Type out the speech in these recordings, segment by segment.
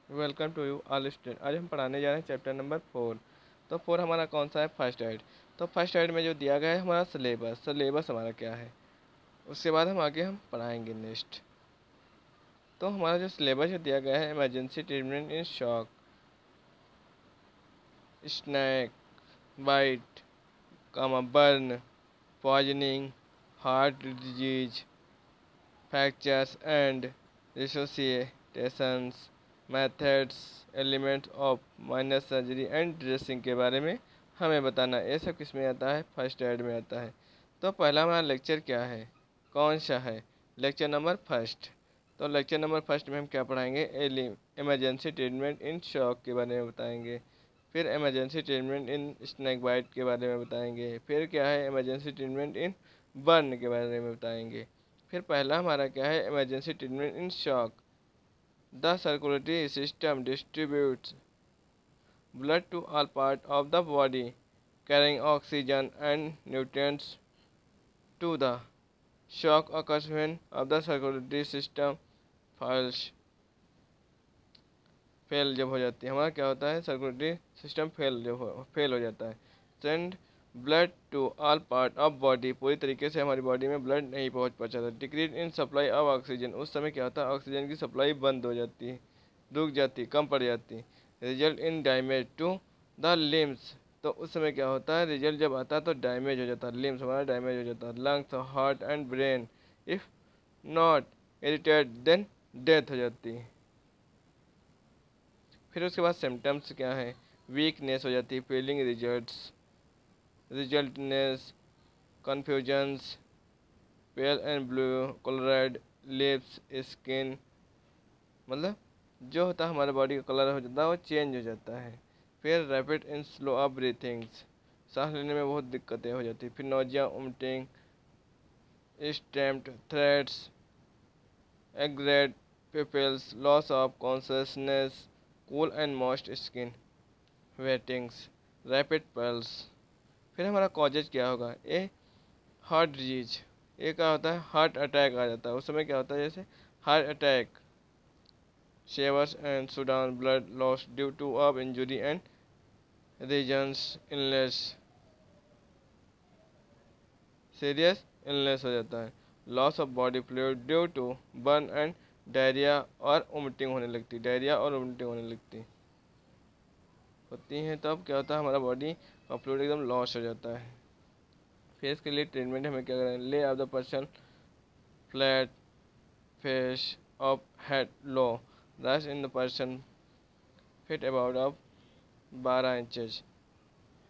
Welcome to you all student. आज हम पढ़ाने जा रहे हैं चैप्टर नंबर 4। तो 4 हमारा कौन सा है? First aid. तो फर्स्ट एड में जो दिया गया है हमारा सिलेबस हमारा क्या है, उसके बाद हम पढ़ाएंगे नेक्स्ट। तो हमारा जो सिलेबस जो दिया गया है, emergency treatment in shock, snake bite, burn, poisoning, heart disease, fractures and resuscitations, methods, elements of minor surgery and dressing के बारे में हमें बताना। ये सब किस में आता है? फर्स्ट एड में आता है। तो पहला हमारा लेक्चर क्या है, कौन सा है? Lecture number first. तो लेक्चर नंबर फर्स्ट में हम क्या पढ़ाएंगे? इमरजेंसी ट्रीटमेंट इन शॉक के बारे में बताएंगे। फिर emergency treatment in snake bite के बारे में बताएंगे। फिर क्या है? इमरजेंसी ट्रीटमेंट इन बर्न के बारे में बताएंगे। फिर पहला हमारा क्या है? Emergency treatment in shock. The circulatory system distributes blood to all parts of the body, carrying oxygen and nutrients to the shock occurs when of the circulatory system fails। Fail जब हो जाती है, हमारा क्या होता है? सर्कुलेटरी सिस्टम फेल हो जाता है। Send blood to all part of body, पूरी तरीके से हमारी बॉडी में ब्लड नहीं पहुंच पाता। Decrease in supply of oxygen, उस समय क्या होता है? ऑक्सीजन की सप्लाई बंद हो जाती है, रुक जाती, कम पड़ जाती। Result in damage to the limbs, तो उस समय क्या होता है? रिजल्ट जब आता है तो डैमेज हो जाता है, लिम्स हमारा डैमेज हो जाता है। Lungs, heart and brain if not irritate then death हो जाती है। फिर उसके बाद सिम्टम्स क्या है? वीकनेस हो जाती है, feeling restlessness, confusions, pale and blue, coloured lips, skin, मतलब जो होता है हमारे बॉडी का कलर हो जाता है वो चेंज हो जाता है। फिर rapid and slow up breathings, सांस लेने में बहुत दिक्कतें हो जाती है। फिर nausea, vomiting, stamped threads, agreed pupils, loss of consciousness, cool and moist skin, wettings, rapid pulse. फिर हमारा कॉजेज क्या होगा? ए हार्ट डिजीज, ये क्या होता है? हार्ट अटैक आ जाता है, उस समय क्या होता है? जैसे heart attack, shivers and sudden blood loss due to of injury and regions illness, serious illness हो जाता है। Loss of body fluid due to burn and diarrhoea और वोमिटिंग होने लगती, डायरिया और वोमिटिंग होने लगती होती हैं। तब क्या होता है? हमारा बॉडी का फ्लूइड एकदम लॉस हो जाता है। फिर इसके लिए ट्रीटमेंट हमें क्या करें? Lay off the person flat face of head low, rush in the person fit about of 12 inches,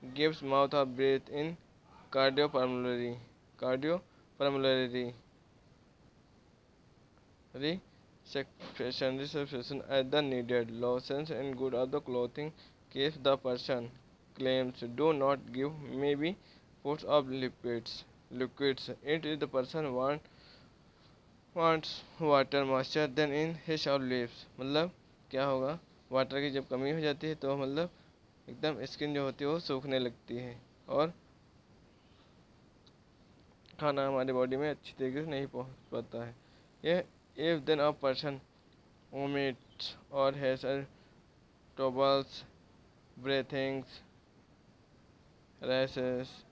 gives mouth of breath in cardiopulmonary resuscitation as the needed. Lotions and good of the clothing keeps the person claims do not give maybe puts of liquids. It is the person wants water moisture then in his or lips, मतलब क्या होगा? Water की जब कमी हो जाती है तो मतलब एकदम स्किन जो होती है वो सूखने लगती है और खाना हमारे बॉडी में अच्छी तरीके से नहीं पहुंच पाता है। ये if then a person vomits और has troubles breathings rashes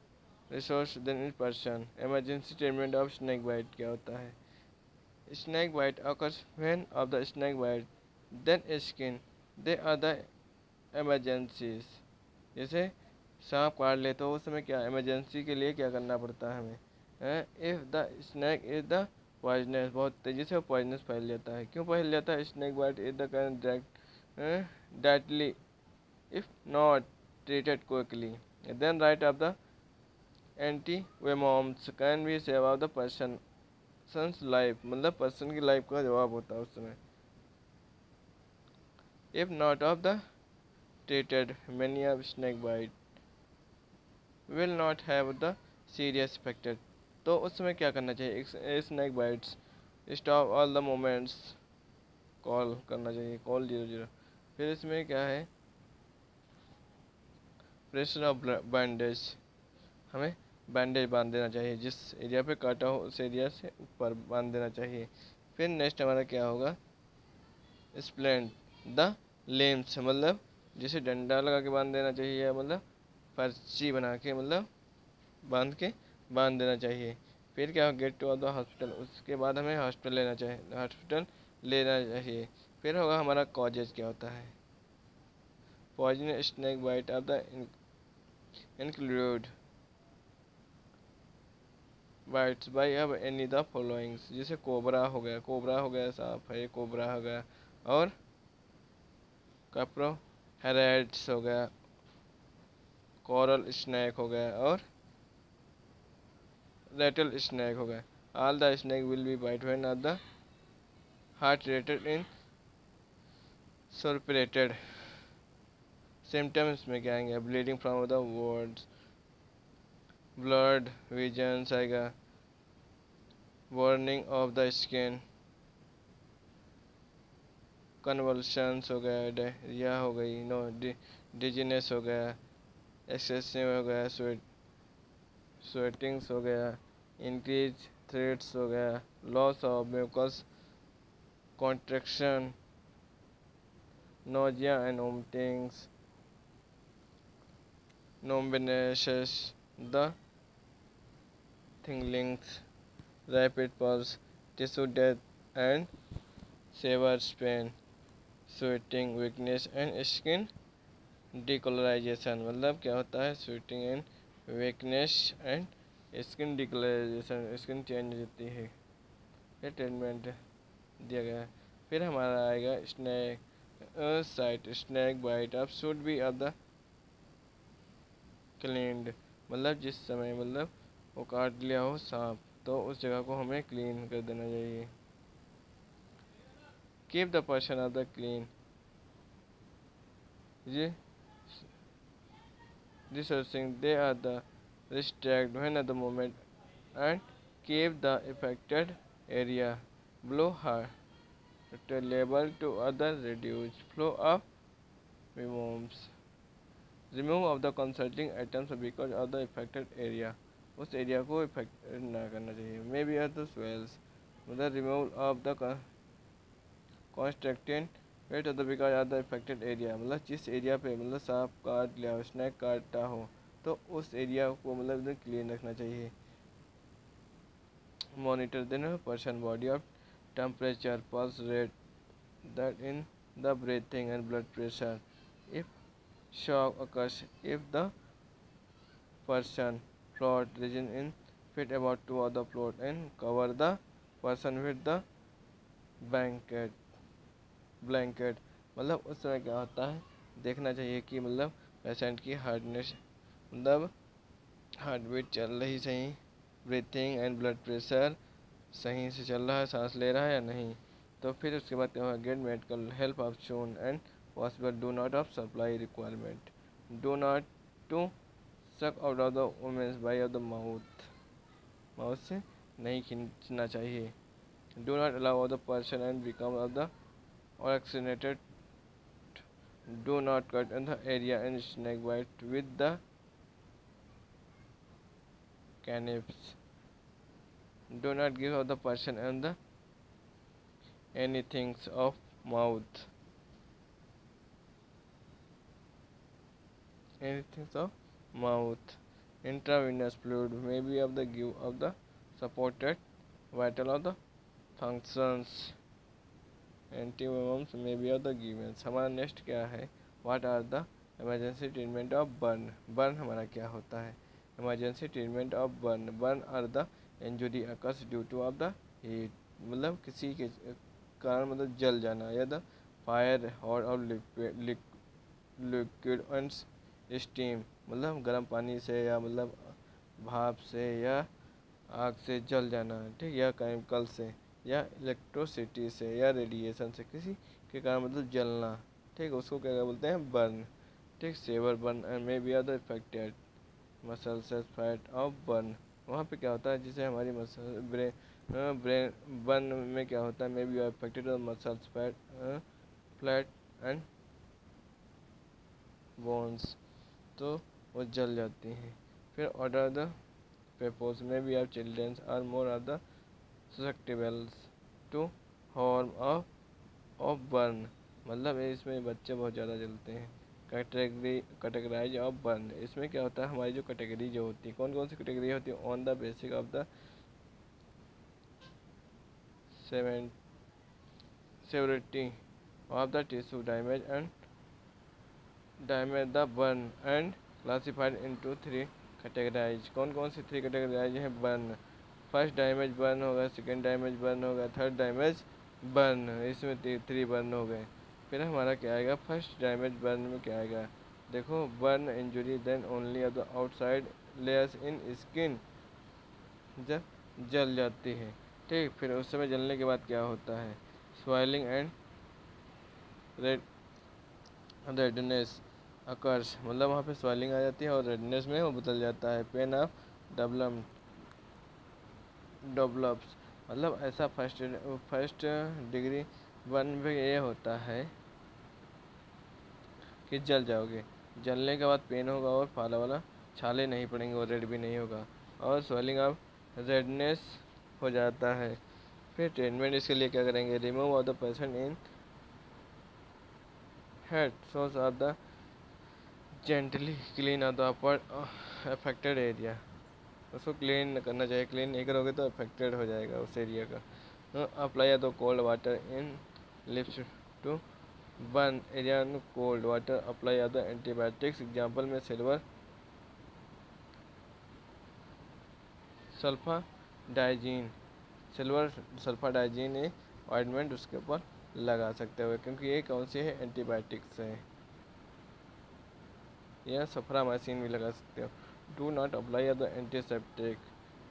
resource then in person. Emergency treatment of snake bite क्या होता है? Snake bite occurs when of the snake bite then skin, they are the emergencies। जैसे सांप काट ले तो उस समय क्या इमरजेंसी के लिए क्या करना पड़ता है हमें? If the snake is the poisonous, बहुत तेज़ी से वो पॉइजनस फैल जाता है। क्यों फैल जाता है? Snake bite is the can directly if not treated quickly then right of the anti venoms can be save of the person's life, मतलब पर्सन की लाइफ का जवाब होता है उस समय। If not of the treated many of snake bite will not have the serious affected। तो उस समय क्या करना चाहिए? Snake bites stop all the moments, call करना चाहिए, कॉल 00। फिर इसमें क्या है? प्रेशर ऑफ बैंडेज, हमें बैंडेज बांध देना चाहिए, जिस एरिया पे काटा हो उस एरिया से ऊपर बांध देना चाहिए। फिर नेक्स्ट हमारा क्या होगा? स्प्लेंड द लिम्स मतलब जिसे डंडा लगा के बांध देना चाहिए, मतलब पर्ची बना के मतलब बांध देना चाहिए। फिर क्या हो, गेट टू द हॉस्पिटल, उसके बाद हमें हॉस्पिटल लेना चाहिए। फिर होगा हमारा कॉजेज क्या होता है। Poison snake bite of the include bites by अब एनी द फॉलोइंग्स, जैसे कोबरा हो गया, सांप है कोबरा हो गया, और कप्रो हेरेड्स हो गया, कोरल स्नेक हो गया, और रेटल स्नेक हो गया। All the snake will be bite when are the heart rated in circulated. Symptoms में क्या आएंगे, bleeding from the words, blood visions आएगा, burning of the skin, convulsions हो गया, डायरिया हो गई, डिजीनेस हो गया, एक्सेसिव हो गया, स्वेटिंग्स हो गया, इंक्रीज थ्रेड्स हो गया, loss of mucus contraction, nausea and vomitings, numbness, the tinglings, rapid pulse, tissue death and severe pain, sweating, weakness and skin decolorization। मतलब क्या होता है, sweating and weakness and skin decolourisation, skin change हो जाती है। ये ट्रीटमेंट दिया गया है। फिर हमारा आएगा snake site, snake bite of should be of the cleaned, मतलब जिस समय मतलब वो काट लिया हो सांप, तो उस जगह को हमें क्लीन कर देना चाहिए। Keep the person of the clean, ये researching they are the restrict when at the moment and keep the affected area below her to label to other reduce flow of worms, remove of the consulting items because of the affected area, उस area को affect ना करना चाहिए। May be are the swells, मतलब remove of the constructed weight of the because of the affected area, मतलब जिस area पे मतलब सांप काट लिया हो, स्नैक काटा हो, तो उस एरिया को मतलब एकदम क्लीन रखना चाहिए। Monitor then person body of temperature, pulse rate, that in the breathing and blood pressure. If shock occurs, if the person float region in fit about two of the float and cover the person with the blanket, मतलब उस समय क्या होता है, देखना चाहिए कि मतलब पेशेंट की हार्टनेस, मतलब हार्ट बीट चल रही सही, ब्रीथिंग एंड ब्लड प्रेशर सही से चल रहा है, सांस ले रहा है या नहीं। तो फिर उसके बाद क्या होगा, get medical help of soon and possible, do not of supply requirement, do not to suck out of the women's by of the mouth से नहीं खींचना चाहिए। Do not allow of the person and become of the vaccinated, do not cut in the area and snake bite with the canips, do not give of the person and the anything of mouth, anything of mouth, intravenous fluid may be of the give of the supported vital of the functions, antivenoms में be are the givens. हमारा next क्या है, what are the emergency treatment of burn. Burn हमारा क्या होता है, emergency treatment of burn, burn are the injury occurs due to of the heat, मतलब किसी के कारण मतलब जल जाना, या द फायर हॉट और लिक्विड एंड स्टीम, मतलब गर्म पानी से या मतलब भाप से या आग से जल जाना, ठीक, या केमिकल से या इलेक्ट्रोसिटी से या रेडिएशन से किसी के कारण मतलब जलना, ठीक, उसको क्या बोलते हैं, बर्न, ठीक। Severe burn and may B are the affected muscle cells fat of burn, वहाँ पे क्या होता है, जिसे हमारी मसल ब्रेन बर्न में क्या होता है, may be affected muscles flat and bones, तो वो जल जाती हैं। फिर ऑर्डर द पेपोज में be are childrens are more are the susceptible to harm of burn, मतलब इसमें बच्चे बहुत ज़्यादा जलते हैं। कैटेगराइज ऑफ बर्न, इसमें क्या होता है, हमारी जो कैटेगरी जो होती है, कौन कौन सी कैटेगरी होती है, on the basic of the severity of the tissue damage the burn and classified into 3 categorise. कौन कौन सी 3 कैटेगराइज हैं बर्न? फर्स्ट डैमेज बर्न होगा, सेकेंड डैमेज बर्न होगा, थर्ड डैमेज बर्न, इसमें 3 बर्न हो गए। फिर हमारा क्या आएगा, फर्स्ट डैमेज बर्न में क्या आएगा, देखो, burn injury then only of the outside layers in skin, जब जल जाती है, ठीक। फिर उस समय जलने के बाद क्या होता है, स्वेलिंग एंड रेडनेस अकर्स, मतलब वहाँ पे स्वेलिंग आ जाती है और रेडनेस में वो बदल जाता है। पेन ऑफ डेवलप्स, मतलब ऐसा फर्स्ट डिग्री बर्न में ये होता है कि जल जाओगे, जलने के बाद पेन होगा और फाला वाला छाले नहीं पड़ेंगे और रेड भी नहीं होगा, और स्वेलिंग ऑफ रेडनेस हो जाता है। फिर ट्रीटमेंट इसके लिए क्या करेंगे, remove of the patient in head source of the gently clean of the upper affected area, उसको क्लीन करना चाहिए, क्लीन नहीं करोगे तो अफेक्टेड हो जाएगा उस एरिया का। Apply the cold water in lips to burn area, cold water apply the antibiotics, example में silver sulfadiazine, silver sulfadiazine ointment उसके ऊपर लगा सकते हो, क्योंकि ये कौन सी है, एंटीबायोटिक्स है। या सफरामाइसिन भी लगा सकते हो। Do not apply the antiseptic,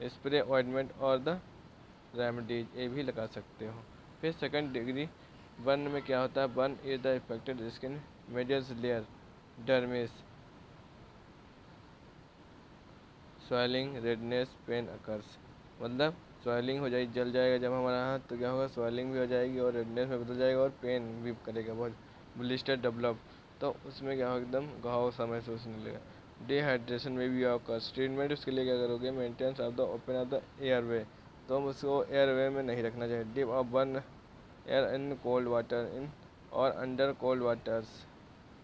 spray ointment और द रेमेडीज, ये भी लगा सकते हो। फिर सेकंड डिग्री बर्न में क्या होता है, burn is the affected skin medial layer dermis, swelling redness pain occurs, मतलब स्वेलिंग हो जाएगी, जल जाएगा जब हमारा हाथ, तो क्या होगा, स्वेलिंग भी हो जाएगी और रेडनेस में बदल जाएगा और पेन भी करेगा बहुत, ब्लिस्टर डेवलप, तो उसमें क्या होगा, एकदम घाव सा महसूस होने लगेगा। डिहाइड्रेशन में भी ऑकर्स, ट्रीटमेंट उसके लिए क्या करोगे, maintenance of the open of the airway, तो हम उसको एयरवे में नहीं रखना चाहिए। Dip of burn air in cold water in और under cold waters,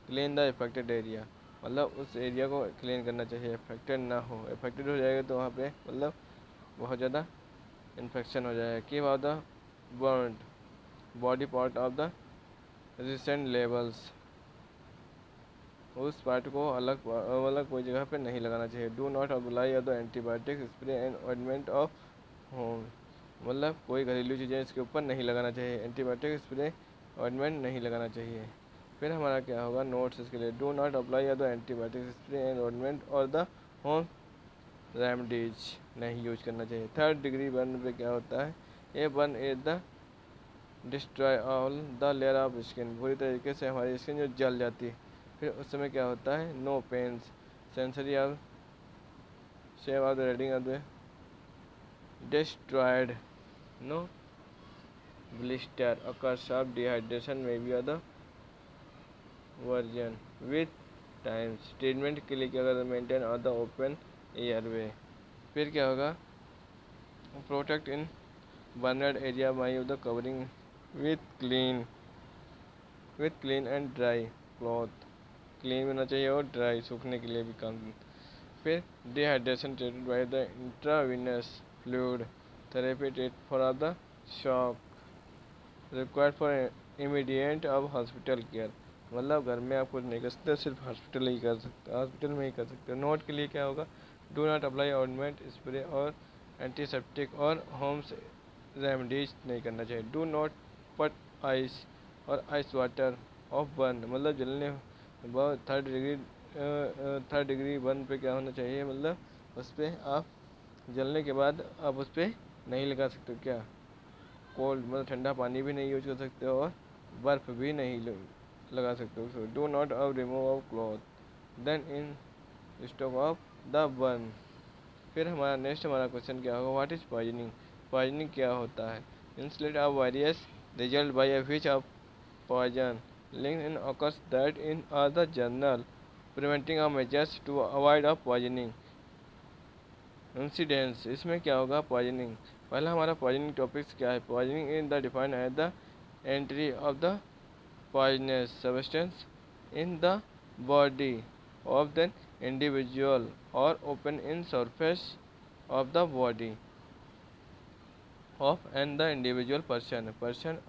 clean the affected area, मतलब उस एरिया को क्लीन करना चाहिए, अफेक्टेड ना हो, अफेक्टेड हो जाएगा तो वहाँ पे मतलब बहुत ज़्यादा इन्फेक्शन हो जाएगा। Keep of the burn body part of the recent levels, उस पार्ट को अलग अलग कोई जगह पे नहीं लगाना चाहिए। Do not apply the antibiotic spray and ointment of home, मतलब कोई घरेलू चीज़ें इसके ऊपर नहीं लगाना चाहिए, एंटीबायोटिक स्प्रे ऑइंटमेंट नहीं लगाना चाहिए। फिर हमारा क्या होगा, नोट्स इसके लिए, do not apply the antibiotic spray and ointment और द होम रेमडीज नहीं यूज करना चाहिए। थर्ड डिग्री बर्न पे क्या होता है, ये burn is the destroy all the layer of skin, पूरी तरीके से हमारी स्किन जो जल जाती है। फिर उस समय क्या होता है, no pains, sensory of shave of the reading of the destroyed, no blister occurs of dehydration may be the version with times। Treatment के लिए क्या करना, मेंटेन और द ओपन एयरवे। फिर क्या होगा, protect in burned area by of the covering with clean and dry cloth, clean होना चाहिए और ड्राई सूखने के लिए भी काम। फिर dehydration treated by the intravenous fluid therapy treat for the shock required for immediate of hospital care, मतलब घर में आप कुछ नहीं कर सकते, सिर्फ हॉस्पिटल ही कर सकते, हॉस्पिटल में ही कर सकते हो। नोट के लिए क्या होगा, do not apply ointment spray और एंटीसेप्टिक और होम्स रेमडीज नहीं करना चाहिए। डू नॉट पट आइस और आइस वाटर ऑफ बर्न, मतलब जलने बहुत थर्ड डिग्री बर्न पे क्या होना चाहिए, मतलब उस पर आप जलने के बाद आप उस पर नहीं लगा सकते, क्या कोल्ड, मतलब ठंडा पानी भी नहीं यूज कर सकते हो और बर्फ़ भी नहीं लगा सकते हो। Do not of remove of cloth then in stock of the burn. फिर हमारा नेक्स्ट हमारा क्वेश्चन क्या होगा, व्हाट इज पॉइजनिंग, पॉइजनिंग क्या होता है, insulate of various result by a which of poison link in occurs that in are the journal preventing of measures to avoid of poisoning incidents. इसमें क्या होगा, poisoning, पहला हमारा पॉइजनिंग टॉपिक्स क्या है, poisoning in the defined as the entry of the poisonous substance in the body of the individual or open in surface of the body of and the individual person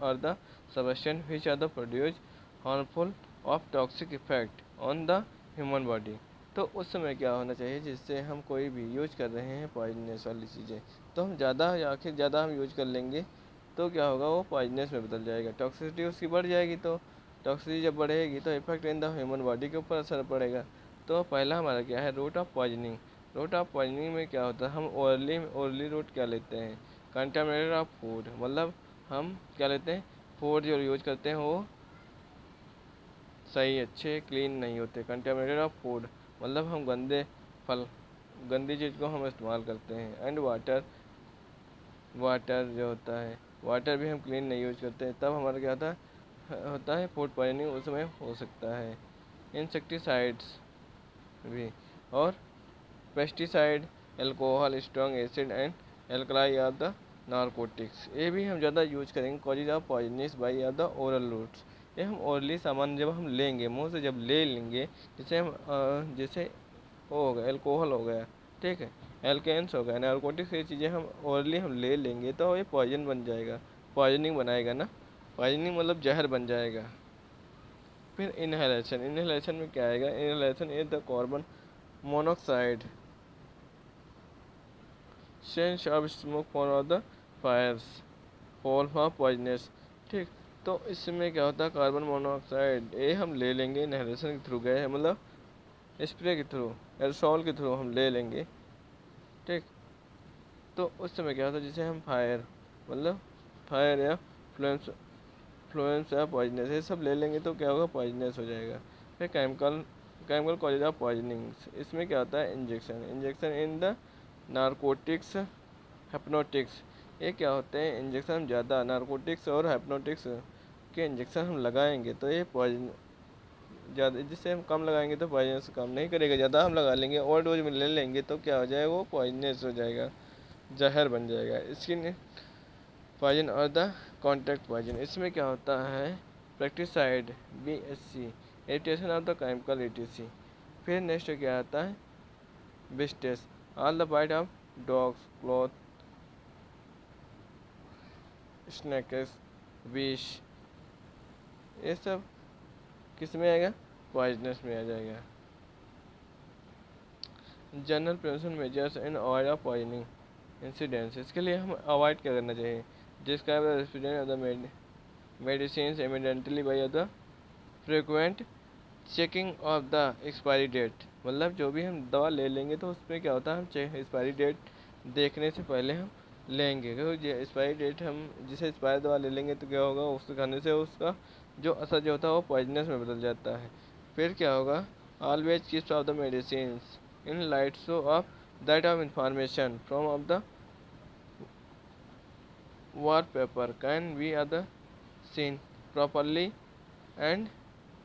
or the substance which are the produce harmful of toxic effect on the human body। तो उस समय क्या होना चाहिए जिससे हम कोई भी यूज कर रहे हैं पॉइजनस वाली चीज़ें, तो हम ज़्यादा या आखिर ज़्यादा हम यूज कर लेंगे तो क्या होगा, वो पॉइजनस में बदल जाएगा, टॉक्सिसिटी उसकी बढ़ जाएगी। तो टॉक्सिसिटी जब बढ़ेगी तो effect in the human body के ऊपर असर पड़ेगा। तो पहला हमारा क्या है, root of poisoning. Root of poisoning में क्या होता है, हम ओरली रूट क्या लेते हैं, कंटामिनेटेड ऑफ फूड, मतलब हम क्या लेते हैं, फूड जो यूज करते हैं वो सही अच्छे क्लीन नहीं होते। कंटामिनेटेड ऑफ फूड मतलब हम गंदे फल गंदी चीज़ को हम इस्तेमाल करते हैं। एंड वाटर जो होता है, वाटर भी हम क्लीन नहीं यूज करते हैं, तब हमारा क्या होता है फूड पॉइजनिंग उसमें हो सकता है। इंसेक्टिसाइड्स भी और pesticide, alcohol, strong acid and alkali are the narcotics, ये भी हम ज़्यादा यूज करेंगे causes of poisonous by are the oral routes. ये हम ओरली सामान जब हम लेंगे, मुंह से जब ले लेंगे, जैसे वो हो गया अल्कोहल हो गया, ठीक है, एल्केन्स हो गया, नारकोटिक्स, ये चीज़ें हम ओरली हम ले लेंगे तो ये पॉइजन बन जाएगा, पॉइजनिंग बनाएगा ना, पॉइजनिंग मतलब जहर बन जाएगा। फिर इनहेलेशन में क्या आएगा, inhalation is the carbon monoxide sense of smoke for the Fyers fall for poisonous, ठीक। तो इसमें क्या होता है, कार्बन मोनोऑक्साइड ये हम ले लेंगे इनहेलेशन के थ्रू गए, मतलब स्प्रे के थ्रू, एरोसोल के थ्रू हम ले लेंगे, ठीक। तो उस समय क्या होता है, जिसे हम फायर मतलब फायर या फ्लुएंस या पॉइजनस ये सब ले लेंगे तो क्या होगा, पॉइजनस हो जाएगा। फिर केमिकल कॉजेज ऑफ पॉइजनिंग, इसमें क्या होता है, injection in the narcotics hypnotics, ये क्या होते हैं, इंजेक्शन ज़्यादा नारकोटिक्स और हिप्नोटिक्स के इंजेक्शन हम लगाएंगे तो ये पॉइजन ज़्यादा, जिससे हम कम लगाएंगे तो पॉइजनस काम नहीं करेगा, ज़्यादा हम लगा लेंगे ओवर डोज में ले लेंगे तो क्या हो जाएगा, वो पॉइजनस हो जाएगा, जहर बन जाएगा। स्किन पॉइजन और द कॉन्टैक्ट पॉइजन, इसमें क्या होता है, pesticide BSC, irritation of the chemical ETC। फिर नेक्स्ट क्या आता है, bites, all the bite of dogs, cloth, snakes, wish, ये सब किस में आएगा, पॉइजनस में आ जाएगा। General prevention measures in avoid of poisoning incidents, इसके लिए हम अवॉइड क्या करना चाहिए, describe the recipient of the medicine immediately by the frequent checking of the expiry date, मतलब जो भी हम दवा ले लेंगे तो उसमें क्या होता है, हम एक्सपायरी डेट देखने से पहले हम लेंगे, क्योंकि एक्सपायरी डेट हम जिसे एक्सपायर दवा ले लेंगे तो क्या होगा, उसके खाने से उसका जो असर जो होता है वो पॉइजनस में बदल जाता है। फिर क्या होगा, always keeps of the medicine in light so of that of information from of the wallpaper can be other seen properly and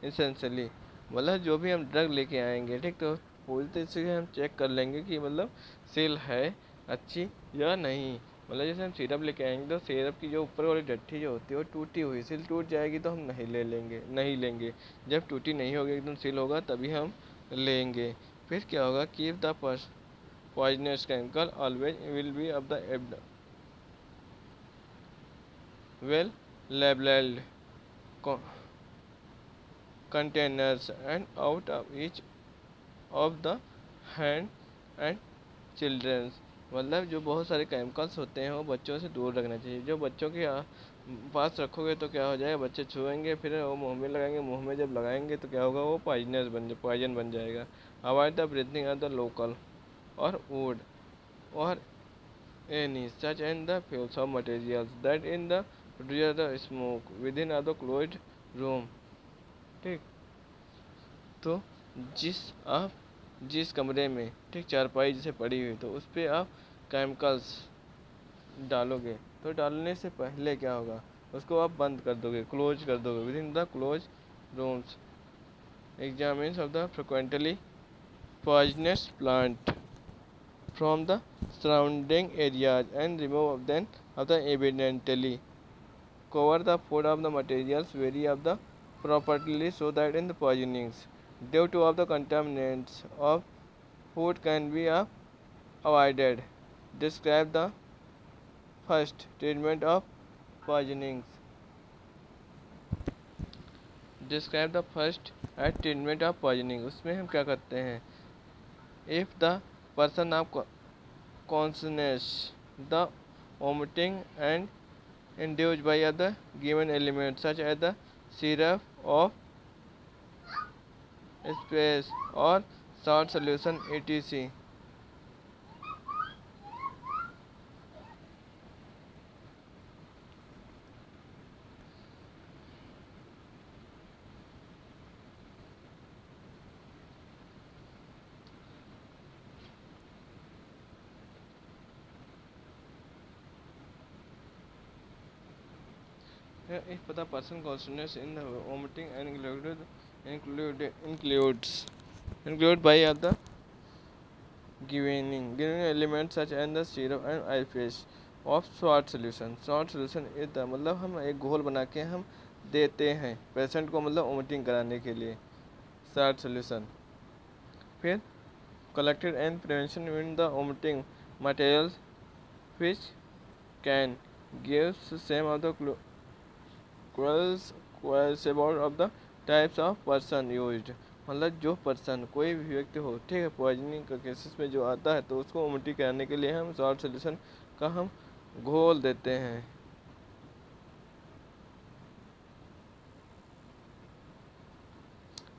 essentially, मतलब जो भी हम ड्रग लेके आएंगे, ठीक, तो पूरी तरह से हम चेक कर लेंगे कि मतलब सील है अच्छी या नहीं। मतलब जैसे हम सिरप लेके आएंगे तो सिरप की जो ऊपर वाली डट्ठी जो होती है वो टूटी हुई, सील टूट जाएगी तो हम नहीं लेंगे, जब टूटी नहीं होगी एकदम सील होगा तभी हम लेंगे। फिर क्या होगा, keep the poisonous chemical always will be of the well labeled containers and out of each of the hand and children, मतलब जो बहुत सारे केमिकल्स होते हैं वो बच्चों से दूर रखना चाहिए, जो बच्चों के पास रखोगे तो क्या हो जाएगा, बच्चे छुएंगे फिर वो मुंह में लगाएंगे, मुंह में जब लगाएंगे तो क्या होगा, वो पॉइजन बन जाएगा। Avoid the breathing of the local और वुड और any such and the fuels of materials that in the produce the smoke within a closed room, ठीक। तो जिस कमरे में, ठीक, चारपाई जैसे पड़ी हुई तो उस पर आप केमिकल्स डालोगे तो डालने से पहले क्या होगा, उसको आप बंद कर दोगे, क्लोज कर दोगे, with in the close rooms. Examines of the frequently poisonous plant from the surrounding areas and remove them of the evidently cover the food of the materials vary of the properly so that in the poisonings due to of the contaminants of food can be avoided. Describe the first treatment of poisonings. Describe the first treatment of poisoning. उसमें हम क्या करते हैं? If the person of consciousness the vomiting and induced by other given elements such as the syrup of space or salt solution etc. If the person consciousness in the vomiting and include by other giving elements such as the syrup and ice of salt solution. Salt solution is the मतलब हम एक घोल बना के हम देते हैं patient को मतलब वोमिटिंग कराने के लिए salt solution. फिर collected and prevention in the vomiting materials which can give same of the about of the types of person used. मतलब जो पर्सन कोई भी व्यक्ति हो, ठीक है, पॉइजनिंग का केसेस में जो आता है तो उसको वोमिटिंग कराने के लिए हम सॉल्ट सोल्यूशन का हम घोल देते हैं.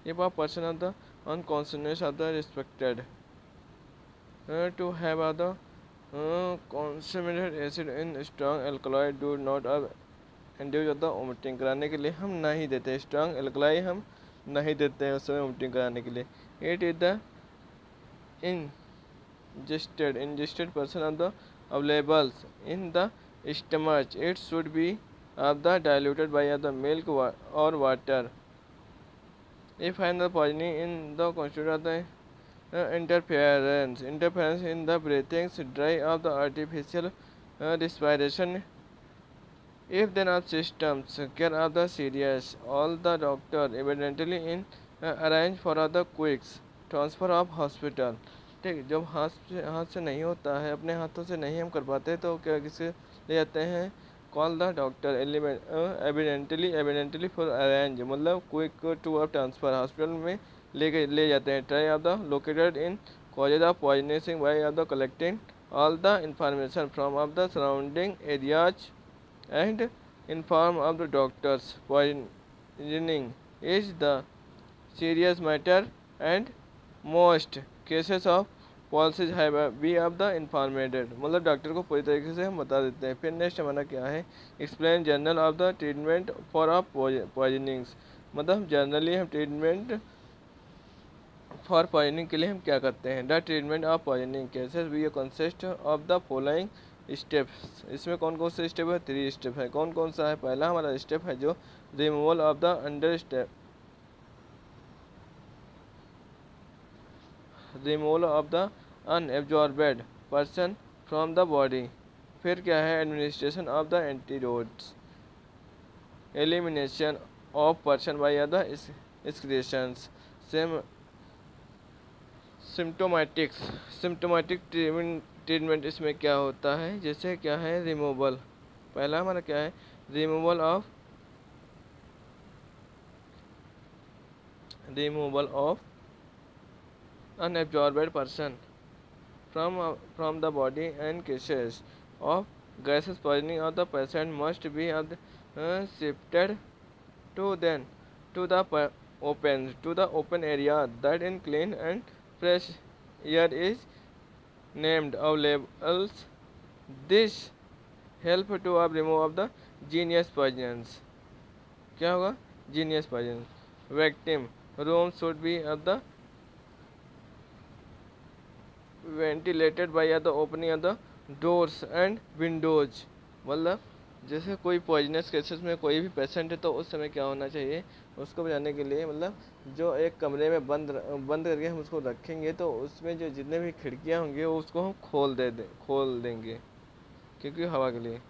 If a person of the unconsciousness of the respected to have other consumed acid in strong alkaloid do not induce होता है वोमिटिंग कराने के लिए हम नहीं देते. स्ट्रॉन्ग एल्कलाई हम नहीं देते हैं उस समय वोमिटिंग कराने के लिए. It is the ingested person of the availables in the stomach. It should be of the diluted by the milk और water. If find the poisoning in the constitute of the interference in the breathing dry of the artificial respiration. If then of systems care of the serious, all the doctor evidently in arrange for the quick transfer of hospital. ठीक, जब हाथ से नहीं होता है, अपने हाथों से नहीं हम कर पाते तो क्या किसे ले जाते हैं? Call the doctor evidently for arrange मतलब quick to of transfer hospital में ले जाते हैं. Try of the located in causes of poisoning by of the collecting all the information from of the surrounding areas and inform of the doctors. Poisoning is the serious matter and most cases of policies have be of the informed. मतलब doctor को पूरी तरीके से हम बता देते हैं. फिर नेक्स्ट हमारा क्या है? Explain general of the treatment for of poisonings. मतलब जनरली हम ट्रीटमेंट फॉर पॉइजनिंग के लिए हम क्या करते हैं? The treatment of poisoning cases we consist of the following steps. इसमें कौन कौन से स्टेप है? 3 स्टेप है. कौन कौन सा है? पहला हमारा स्टेप है जो removal of the under step removal of the unabsorbed person from the body. फिर क्या है? Administration of the antidotes. Elimination of person by the excretions. Symptomatic treatment इसमें क्या होता है? जैसे क्या है? रिमूवल. पहला हमारा क्या है? Removal of unabsorbed person from the body and cases of gases poisoning of the patient must be shifted to the open area that in clean and fresh air is named available. This help to remove of the genius poisons. क्या होगा? Genius poisons. Victim room should be of the ventilated by the opening of the doors and windows. मतलब जैसे कोई poisonous cases में कोई भी patient है तो उस समय क्या होना चाहिए? उसको बचाने के लिए मतलब जो एक कमरे में बंद करके हम उसको रखेंगे तो उसमें जो जितने भी खिड़कियां होंगी वो उसको हम खोल देंगे क्योंकि हवा के लिए.